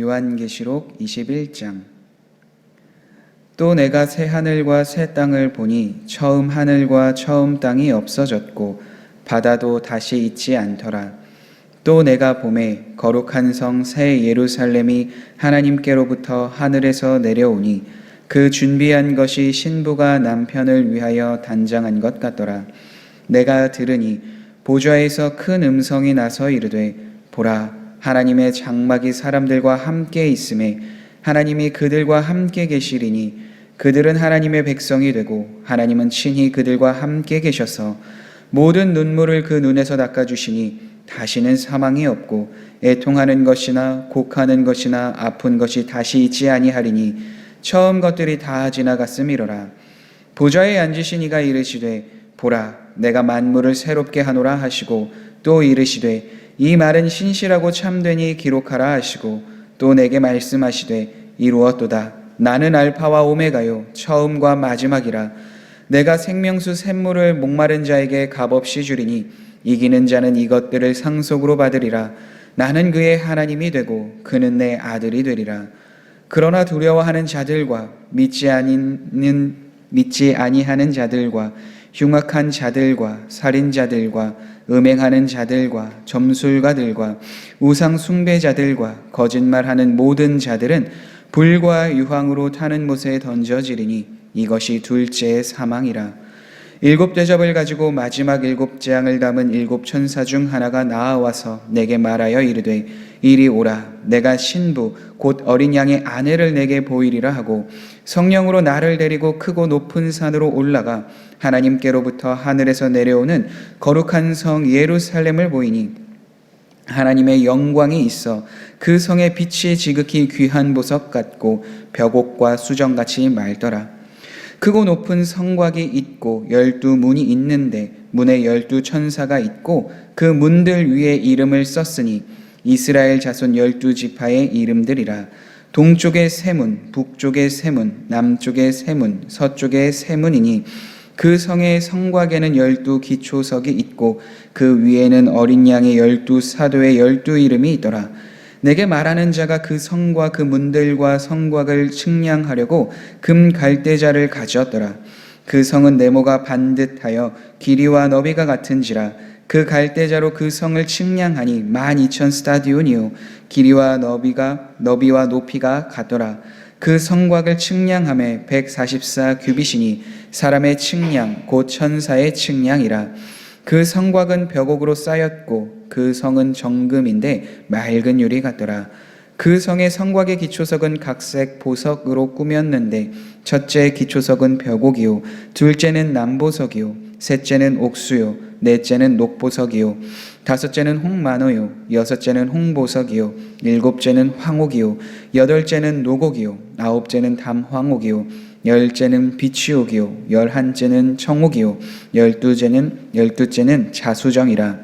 요한계시록 21장. 또 내가 새 하늘과 새 땅을 보니 처음 하늘과 처음 땅이 없어졌고 바다도 다시 있지 않더라. 또 내가 보매 거룩한 성 새 예루살렘이 하나님께로부터 하늘에서 내려오니 그 준비한 것이 신부가 남편을 위하여 단장한 것 같더라. 내가 들으니 보좌에서 큰 음성이 나서 이르되 보라, 하나님의 장막이 사람들과 함께 있음에 하나님이 그들과 함께 계시리니 그들은 하나님의 백성이 되고 하나님은 친히 그들과 함께 계셔서 모든 눈물을 그 눈에서 닦아주시니 다시는 사망이 없고 애통하는 것이나 곡하는 것이나 아픈 것이 다시 있지 아니하리니 처음 것들이 다 지나갔음이로라. 보좌에 앉으신 이가 이르시되 보라, 내가 만물을 새롭게 하노라 하시고 또 이르시되 이 말은 신실하고 참되니 기록하라 하시고 또 내게 말씀하시되 이루었도다. 나는 알파와 오메가요 처음과 마지막이라. 내가 생명수 샘물을 목마른 자에게 값없이 주리니 이기는 자는 이것들을 상속으로 받으리라. 나는 그의 하나님이 되고 그는 내 아들이 되리라. 그러나 두려워하는 자들과 믿지 아니하는 자들과 흉악한 자들과 살인자들과 음행하는 자들과 점술가들과 우상 숭배자들과 거짓말하는 모든 자들은 불과 유황으로 타는 못에 던져지리니 이것이 둘째의 사망이라. 7 대접을 가지고 마지막 7 재앙을 담은 7 천사 중 하나가 나아와서 내게 말하여 이르되 이리 오라. 내가 신부 곧 어린 양의 아내를 내게 보이리라 하고 성령으로 나를 데리고 크고 높은 산으로 올라가 하나님께로부터 하늘에서 내려오는 거룩한 성 예루살렘을 보이니 하나님의 영광이 있어 그 성의 빛이 지극히 귀한 보석 같고 벽옥과 수정같이 맑더라. 크고 높은 성곽이 있고 12문이 있는데 문에 12 천사가 있고 그 문들 위에 이름을 썼으니 이스라엘 자손 12지파의 이름들이라. 동쪽의 세문, 북쪽의 세문, 남쪽의 세문, 서쪽의 세문이니 그 성의 성곽에는 12 기초석이 있고 그 위에는 어린 양의 12 사도의 12 이름이 있더라. 내게 말하는 자가 그 성과 그 문들과 성곽을 측량하려고 금 갈대자를 가졌더라. 그 성은 네모가 반듯하여 길이와 너비가 같은지라. 그 갈대자로 그 성을 측량하니 12,000 스타디온이요 길이와 너비와 높이가 같더라. 그 성곽을 측량함에 144 규빗이니 사람의 측량 곧 천사의 측량이라. 그 성곽은 벽옥으로 쌓였고 그 성은 정금인데 맑은 유리 같더라. 그 성의 성곽의 기초석은 각색 보석으로 꾸몄는데 첫째 기초석은 벽옥이요 둘째는 남보석이요 셋째는 옥수요 넷째는 녹보석이요 다섯째는 홍만호요 여섯째는 홍보석이요 일곱째는 황옥이요 여덟째는 노곡이요 아홉째는 담황옥이요 열째는 비취옥이요 열한째는 청옥이요 열두째는 자수정이라.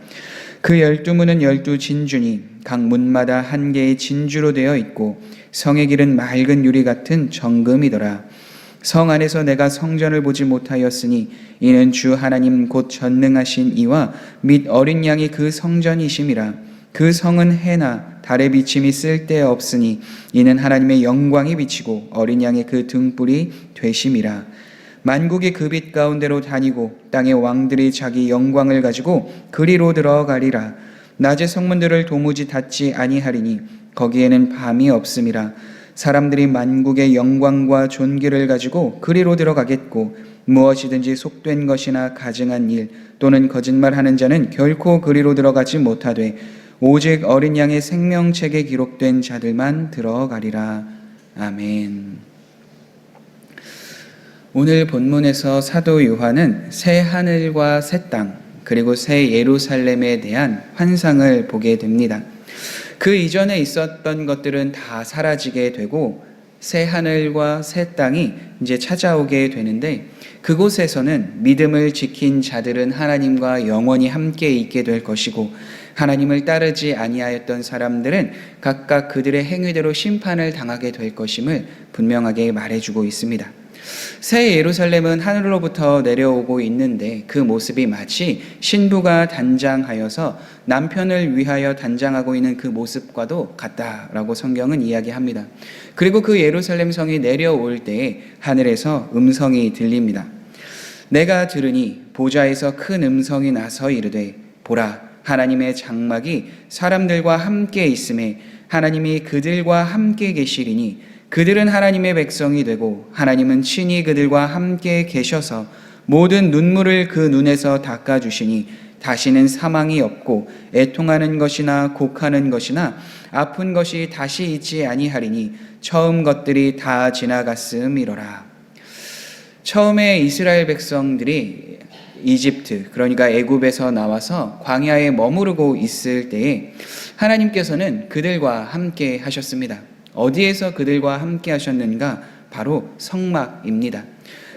그 12문은 12 진주니 각 문마다 한 개의 진주로 되어 있고 성의 길은 맑은 유리 같은 정금이더라. 성 안에서 내가 성전을 보지 못하였으니 이는 주 하나님 곧 전능하신 이와 및 어린 양이 그 성전이심이라. 그 성은 해나 달의 비침이 쓸데없으니 이는 하나님의 영광이 비치고 어린 양의 그 등불이 되심이라. 만국이 그 빛 가운데로 다니고 땅의 왕들이 자기 영광을 가지고 그리로 들어가리라. 낮의 성문들을 도무지 닫지 아니하리니 거기에는 밤이 없음이라. 사람들이 만국의 영광과 존귀를 가지고 그리로 들어가겠고 무엇이든지 속된 것이나 가증한 일 또는 거짓말하는 자는 결코 그리로 들어가지 못하되 오직 어린 양의 생명책에 기록된 자들만 들어가리라. 아멘. 오늘 본문에서 사도 요한은 새 하늘과 새 땅 그리고 새 예루살렘에 대한 환상을 보게 됩니다. 그 이전에 있었던 것들은 다 사라지게 되고 새 하늘과 새 땅이 이제 찾아오게 되는데 그곳에서는 믿음을 지킨 자들은 하나님과 영원히 함께 있게 될 것이고 하나님을 따르지 아니하였던 사람들은 각각 그들의 행위대로 심판을 당하게 될 것임을 분명하게 말해주고 있습니다. 새 예루살렘은 하늘로부터 내려오고 있는데 그 모습이 마치 신부가 단장하여서 남편을 위하여 단장하고 있는 그 모습과도 같다라고 성경은 이야기합니다. 그리고 그 예루살렘 성이 내려올 때에 하늘에서 음성이 들립니다. 내가 들으니 보좌에서 큰 음성이 나서 이르되 보라, 하나님의 장막이 사람들과 함께 있음에 하나님이 그들과 함께 계시리니 그들은 하나님의 백성이 되고 하나님은 친히 그들과 함께 계셔서 모든 눈물을 그 눈에서 닦아주시니 다시는 사망이 없고 애통하는 것이나 곡하는 것이나 아픈 것이 다시 있지 아니하리니 처음 것들이 다 지나갔음이로라. 처음에 이스라엘 백성들이 이집트, 그러니까 애굽에서 나와서 광야에 머무르고 있을 때에 하나님께서는 그들과 함께 하셨습니다. 어디에서 그들과 함께 하셨는가? 바로 성막입니다.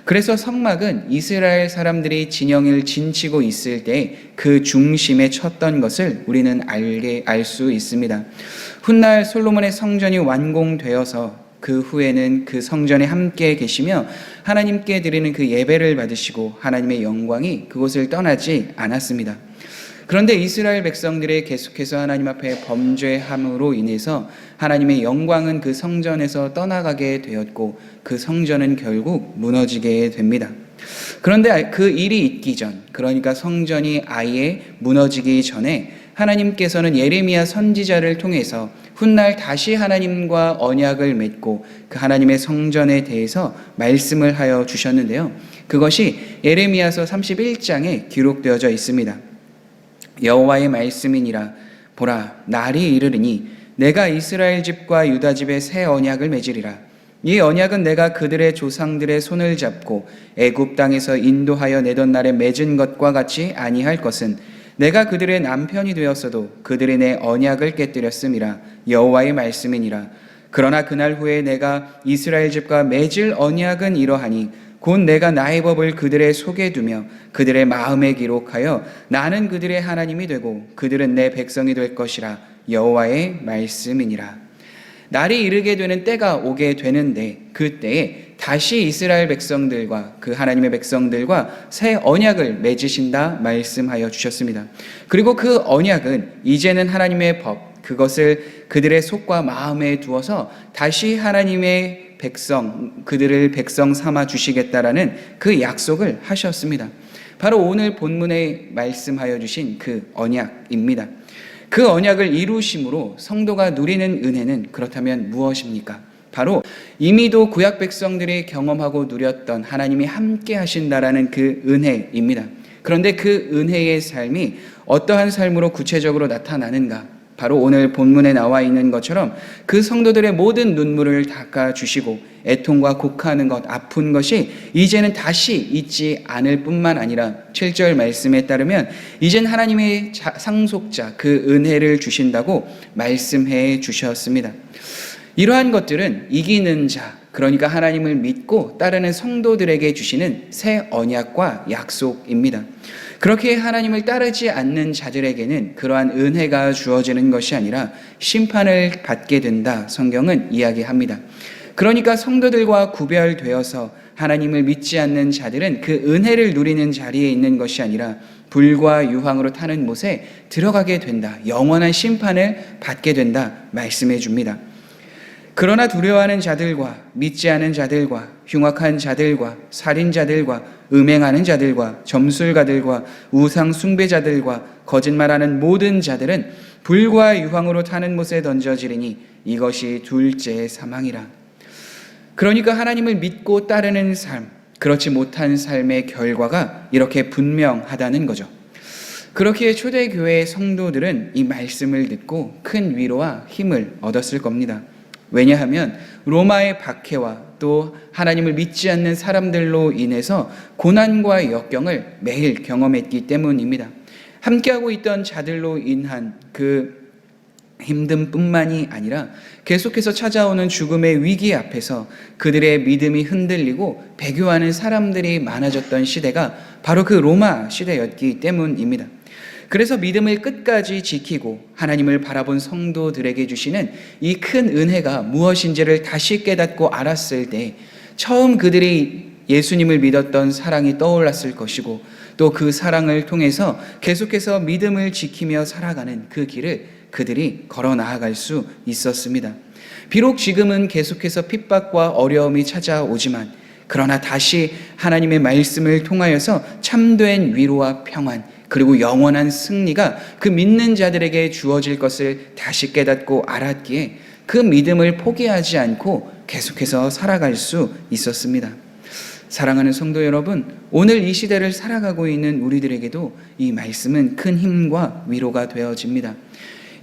그래서 성막은 이스라엘 사람들이 진영을 진치고 있을 때 그 중심에 쳤던 것을 우리는 알 수 있습니다. 훗날 솔로몬의 성전이 완공되어서 그 후에는 그 성전에 함께 계시며 하나님께 드리는 그 예배를 받으시고 하나님의 영광이 그곳을 떠나지 않았습니다. 그런데 이스라엘 백성들이 계속해서 하나님 앞에 범죄함으로 인해서 하나님의 영광은 그 성전에서 떠나가게 되었고 그 성전은 결국 무너지게 됩니다. 그런데 그 일이 있기 전, 그러니까 성전이 아예 무너지기 전에 하나님께서는 예레미야 선지자를 통해서 훗날 다시 하나님과 언약을 맺고 그 하나님의 성전에 대해서 말씀을 하여 주셨는데요. 그것이 예레미야서 31장에 기록되어져 있습니다. 여호와의 말씀이니라. 보라, 날이 이르리니 내가 이스라엘 집과 유다 집에 새 언약을 맺으리라. 이 언약은 내가 그들의 조상들의 손을 잡고 애굽 땅에서 인도하여 내던 날에 맺은 것과 같이 아니할 것은 내가 그들의 남편이 되었어도 그들이 내 언약을 깨뜨렸음이라. 여호와의 말씀이니라. 그러나 그날 후에 내가 이스라엘 집과 맺을 언약은 이러하니 곧 내가 나의 법을 그들의 속에 두며 그들의 마음에 기록하여 나는 그들의 하나님이 되고 그들은 내 백성이 될 것이라. 여호와의 말씀이니라. 날이 이르게 되는 때가 오게 되는데 그때에 다시 이스라엘 백성들과 그 하나님의 백성들과 새 언약을 맺으신다 말씀하여 주셨습니다. 그리고 그 언약은 이제는 하나님의 법, 그것을 그들의 속과 마음에 두어서 다시 하나님의 백성, 그들을 백성 삼아 주시겠다라는 그 약속을 하셨습니다. 바로 오늘 본문에 말씀하여 주신 그 언약입니다. 그 언약을 이루심으로 성도가 누리는 은혜는 그렇다면 무엇입니까? 바로 이미도 구약 백성들이 경험하고 누렸던 하나님이 함께 하신다라는 그 은혜입니다. 그런데 그 은혜의 삶이 어떠한 삶으로 구체적으로 나타나는가? 바로 오늘 본문에 나와 있는 것처럼 그 성도들의 모든 눈물을 닦아주시고 애통과 곡하는 것, 아픈 것이 이제는 다시 있지 않을 뿐만 아니라 7절 말씀에 따르면 이젠 하나님의 상속자 그 은혜를 주신다고 말씀해 주셨습니다. 이러한 것들은 이기는 자, 그러니까 하나님을 믿고 따르는 성도들에게 주시는 새 언약과 약속입니다. 그렇게 하나님을 따르지 않는 자들에게는 그러한 은혜가 주어지는 것이 아니라 심판을 받게 된다, 성경은 이야기합니다. 그러니까 성도들과 구별되어서 하나님을 믿지 않는 자들은 그 은혜를 누리는 자리에 있는 것이 아니라 불과 유황으로 타는 못에 들어가게 된다, 영원한 심판을 받게 된다 말씀해 줍니다. 그러나 두려워하는 자들과 믿지 않은 자들과 흉악한 자들과 살인자들과 음행하는 자들과 점술가들과 우상 숭배자들과 거짓말하는 모든 자들은 불과 유황으로 타는 못에 던져지리니 이것이 둘째 사망이라. 그러니까 하나님을 믿고 따르는 삶, 그렇지 못한 삶의 결과가 이렇게 분명하다는 거죠. 그렇기에 초대교회의 성도들은 이 말씀을 듣고 큰 위로와 힘을 얻었을 겁니다. 왜냐하면 로마의 박해와 또 하나님을 믿지 않는 사람들로 인해서 고난과 역경을 매일 경험했기 때문입니다. 함께하고 있던 자들로 인한 그 힘듦뿐만이 아니라 계속해서 찾아오는 죽음의 위기 앞에서 그들의 믿음이 흔들리고 배교하는 사람들이 많아졌던 시대가 바로 그 로마 시대였기 때문입니다. 그래서 믿음을 끝까지 지키고 하나님을 바라본 성도들에게 주시는 이 큰 은혜가 무엇인지를 다시 깨닫고 알았을 때 처음 그들이 예수님을 믿었던 사랑이 떠올랐을 것이고 또 그 사랑을 통해서 계속해서 믿음을 지키며 살아가는 그 길을 그들이 걸어 나아갈 수 있었습니다. 비록 지금은 계속해서 핍박과 어려움이 찾아오지만 그러나 다시 하나님의 말씀을 통하여서 참된 위로와 평안 그리고 영원한 승리가 그 믿는 자들에게 주어질 것을 다시 깨닫고 알았기에 그 믿음을 포기하지 않고 계속해서 살아갈 수 있었습니다. 사랑하는 성도 여러분, 오늘 이 시대를 살아가고 있는 우리들에게도 이 말씀은 큰 힘과 위로가 되어집니다.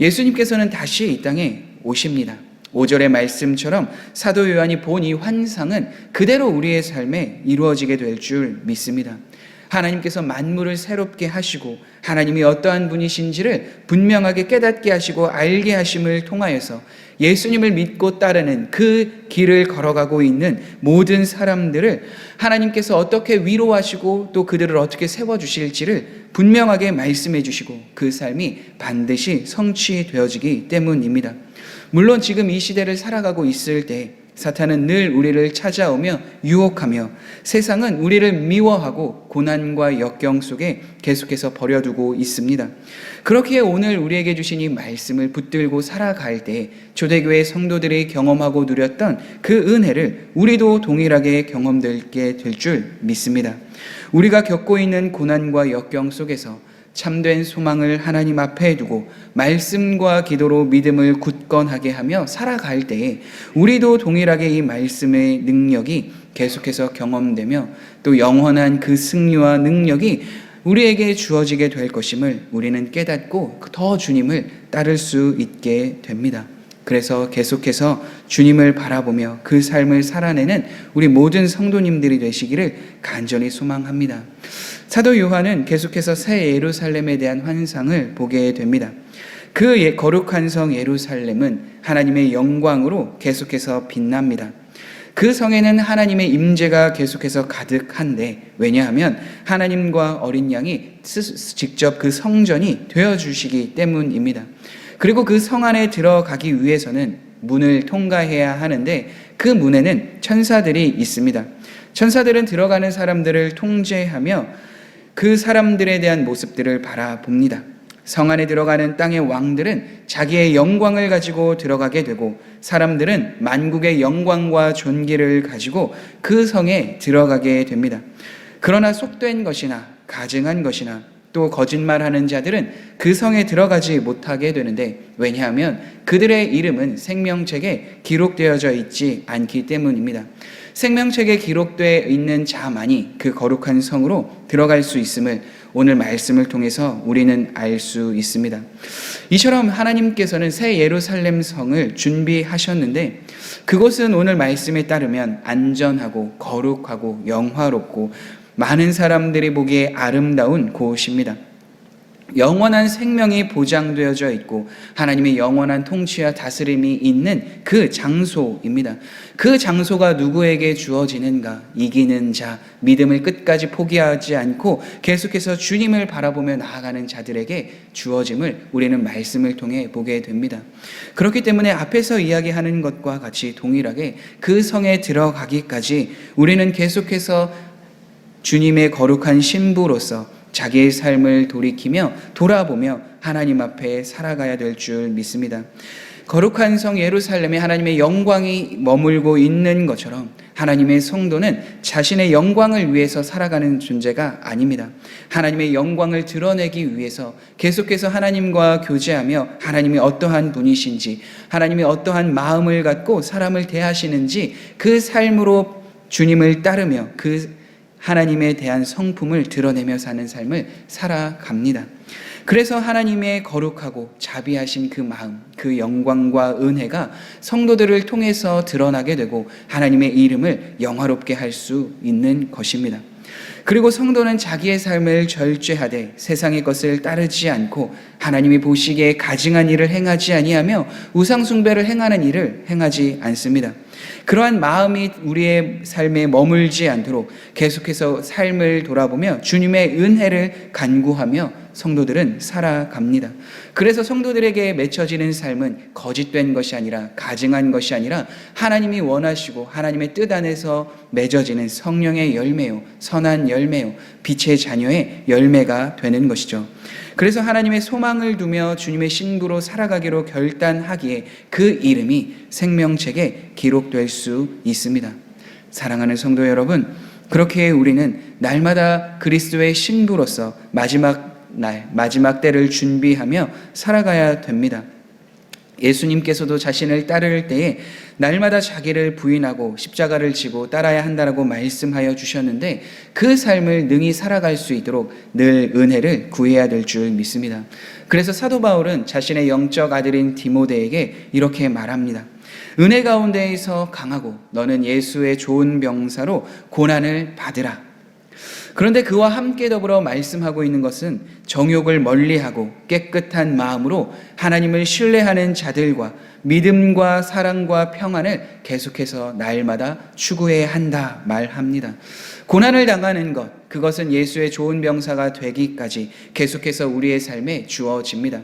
예수님께서는 다시 이 땅에 오십니다. 5절의 말씀처럼 사도 요한이 본 이 환상은 그대로 우리의 삶에 이루어지게 될 줄 믿습니다. 하나님께서 만물을 새롭게 하시고 하나님이 어떠한 분이신지를 분명하게 깨닫게 하시고 알게 하심을 통하여서 예수님을 믿고 따르는 그 길을 걸어가고 있는 모든 사람들을 하나님께서 어떻게 위로하시고 또 그들을 어떻게 세워주실지를 분명하게 말씀해 주시고 그 삶이 반드시 성취되어지기 때문입니다. 물론 지금 이 시대를 살아가고 있을 때 사탄은 늘 우리를 찾아오며 유혹하며 세상은 우리를 미워하고 고난과 역경 속에 계속해서 버려두고 있습니다. 그렇기에 오늘 우리에게 주신 이 말씀을 붙들고 살아갈 때 초대교회 성도들이 경험하고 누렸던 그 은혜를 우리도 동일하게 경험되게 될 줄 믿습니다. 우리가 겪고 있는 고난과 역경 속에서 참된 소망을 하나님 앞에 두고 말씀과 기도로 믿음을 굳건하게 하며 살아갈 때에 우리도 동일하게 이 말씀의 능력이 계속해서 경험되며 또 영원한 그 승리와 능력이 우리에게 주어지게 될 것임을 우리는 깨닫고 더 주님을 따를 수 있게 됩니다. 그래서 계속해서 주님을 바라보며 그 삶을 살아내는 우리 모든 성도님들이 되시기를 간절히 소망합니다. 사도 요한은 계속해서 새 예루살렘에 대한 환상을 보게 됩니다. 그 거룩한 성 예루살렘은 하나님의 영광으로 계속해서 빛납니다. 그 성에는 하나님의 임재가 계속해서 가득한데 왜냐하면 하나님과 어린 양이 직접 그 성전이 되어주시기 때문입니다. 그리고 그 성 안에 들어가기 위해서는 문을 통과해야 하는데 그 문에는 천사들이 있습니다. 천사들은 들어가는 사람들을 통제하며 그 사람들에 대한 모습들을 바라봅니다. 성 안에 들어가는 땅의 왕들은 자기의 영광을 가지고 들어가게 되고 사람들은 만국의 영광과 존귀를 가지고 그 성에 들어가게 됩니다. 그러나 속된 것이나 가증한 것이나 또 거짓말하는 자들은 그 성에 들어가지 못하게 되는데 왜냐하면 그들의 이름은 생명책에 기록되어져 있지 않기 때문입니다. 생명책에 기록되어 있는 자만이 그 거룩한 성으로 들어갈 수 있음을 오늘 말씀을 통해서 우리는 알 수 있습니다. 이처럼 하나님께서는 새 예루살렘 성을 준비하셨는데 그곳은 오늘 말씀에 따르면 안전하고 거룩하고 영화롭고 많은 사람들이 보기에 아름다운 곳입니다. 영원한 생명이 보장되어져 있고 하나님의 영원한 통치와 다스림이 있는 그 장소입니다. 그 장소가 누구에게 주어지는가? 이기는 자, 믿음을 끝까지 포기하지 않고 계속해서 주님을 바라보며 나아가는 자들에게 주어짐을 우리는 말씀을 통해 보게 됩니다. 그렇기 때문에 앞에서 이야기하는 것과 같이 동일하게 그 성에 들어가기까지 우리는 계속해서 주님의 거룩한 신부로서 자기의 삶을 돌이키며 돌아보며 하나님 앞에 살아가야 될 줄 믿습니다. 거룩한 성 예루살렘에 하나님의 영광이 머물고 있는 것처럼 하나님의 성도는 자신의 영광을 위해서 살아가는 존재가 아닙니다. 하나님의 영광을 드러내기 위해서 계속해서 하나님과 교제하며 하나님이 어떠한 분이신지 하나님이 어떠한 마음을 갖고 사람을 대하시는지 그 삶으로 주님을 따르며 그 하나님에 대한 성품을 드러내며 사는 삶을 살아갑니다. 그래서 하나님의 거룩하고 자비하신 그 마음, 그 영광과 은혜가 성도들을 통해서 드러나게 되고 하나님의 이름을 영화롭게 할 수 있는 것입니다. 그리고 성도는 자기의 삶을 절제하되 세상의 것을 따르지 않고 하나님이 보시기에 가증한 일을 행하지 아니하며 우상 숭배를 행하는 일을 행하지 않습니다. 그러한 마음이 우리의 삶에 머물지 않도록 계속해서 삶을 돌아보며 주님의 은혜를 간구하며 성도들은 살아갑니다. 그래서 성도들에게 맺혀지는 삶은 거짓된 것이 아니라 가증한 것이 아니라 하나님이 원하시고 하나님의 뜻 안에서 맺어지는 성령의 열매요, 선한 열매요, 빛의 자녀의 열매가 되는 것이죠. 그래서 하나님의 소망을 두며 주님의 신부로 살아가기로 결단하기에 그 이름이 생명책에 기록될 수 있습니다. 사랑하는 성도 여러분, 그렇게 우리는 날마다 그리스도의 신부로서 마지막 때를 준비하며 살아가야 됩니다. 예수님께서도 자신을 따를 때에 날마다 자기를 부인하고 십자가를 지고 따라야 한다라고 말씀하여 주셨는데 그 삶을 능히 살아갈 수 있도록 늘 은혜를 구해야 될 줄 믿습니다. 그래서 사도 바울은 자신의 영적 아들인 디모데에게 이렇게 말합니다. 은혜 가운데에서 강하고 너는 예수의 좋은 병사로 고난을 받으라. 그런데 그와 함께 더불어 말씀하고 있는 것은 정욕을 멀리하고 깨끗한 마음으로 하나님을 신뢰하는 자들과 믿음과 사랑과 평안을 계속해서 날마다 추구해야 한다 말합니다. 고난을 당하는 것, 그것은 예수의 좋은 병사가 되기까지 계속해서 우리의 삶에 주어집니다.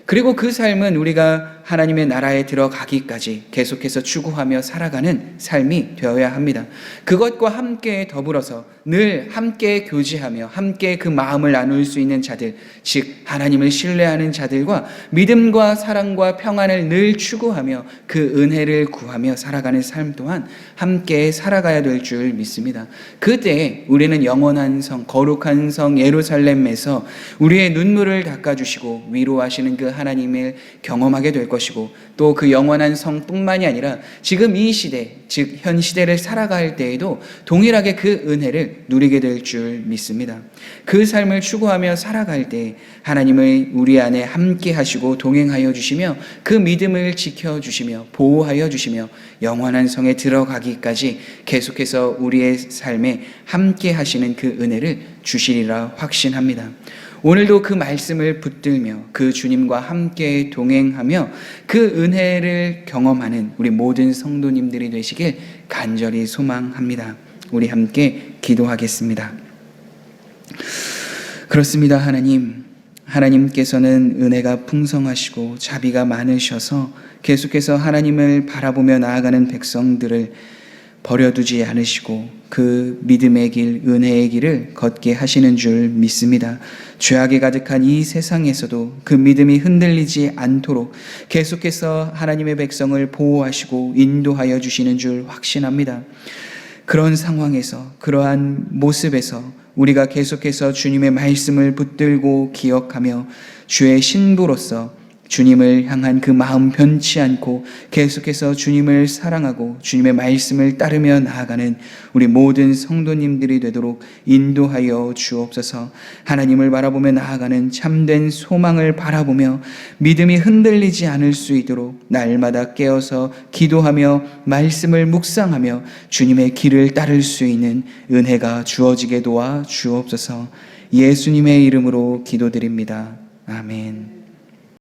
그리고 그 삶은 우리가 하나님의 나라에 들어가기까지 계속해서 추구하며 살아가는 삶이 되어야 합니다. 그것과 함께 더불어서 늘 함께 교제하며 함께 그 마음을 나눌 수 있는 자들, 즉 하나님을 신뢰하는 자들과 믿음과 사랑과 평안을 늘 추구하며 그 은혜를 구하며 살아가는 삶 또한 함께 살아가야 될 줄 믿습니다. 그때 우리는 영원한 성, 거룩한 성 예루살렘에서 우리의 눈물을 닦아주시고 위로하시는 그 하나님을 경험하게 될 것이고 또 그 영원한 성뿐만이 아니라 지금 이 시대, 즉 현 시대를 살아갈 때에도 동일하게 그 은혜를 누리게 될 줄 믿습니다. 그 삶을 추구하며 살아갈 때 하나님을 우리 안에 함께 하시고 동행하여 주시며 그 믿음을 지켜주시며 보호하여 주시며 영원한 성에 들어가기까지 계속해서 우리의 삶에 함께 하시는 그 은혜를 주시리라 확신합니다. 오늘도 그 말씀을 붙들며 그 주님과 함께 동행하며 그 은혜를 경험하는 우리 모든 성도님들이 되시길 간절히 소망합니다. 우리 함께 기도하겠습니다. 그렇습니다. 하나님께서는 은혜가 풍성하시고 자비가 많으셔서 계속해서 하나님을 바라보며 나아가는 백성들을 버려두지 않으시고 그 믿음의 길, 은혜의 길을 걷게 하시는 줄 믿습니다. 죄악이 가득한 이 세상에서도 그 믿음이 흔들리지 않도록 계속해서 하나님의 백성을 보호하시고 인도하여 주시는 줄 확신합니다. 그런 상황에서, 그러한 모습에서 우리가 계속해서 주님의 말씀을 붙들고 기억하며 주의 신부로서 주님을 향한 그 마음 변치 않고 계속해서 주님을 사랑하고 주님의 말씀을 따르며 나아가는 우리 모든 성도님들이 되도록 인도하여 주옵소서. 하나님을 바라보며 나아가는 참된 소망을 바라보며 믿음이 흔들리지 않을 수 있도록 날마다 깨어서 기도하며 말씀을 묵상하며 주님의 길을 따를 수 있는 은혜가 주어지게 도와 주옵소서. 예수님의 이름으로 기도드립니다. 아멘.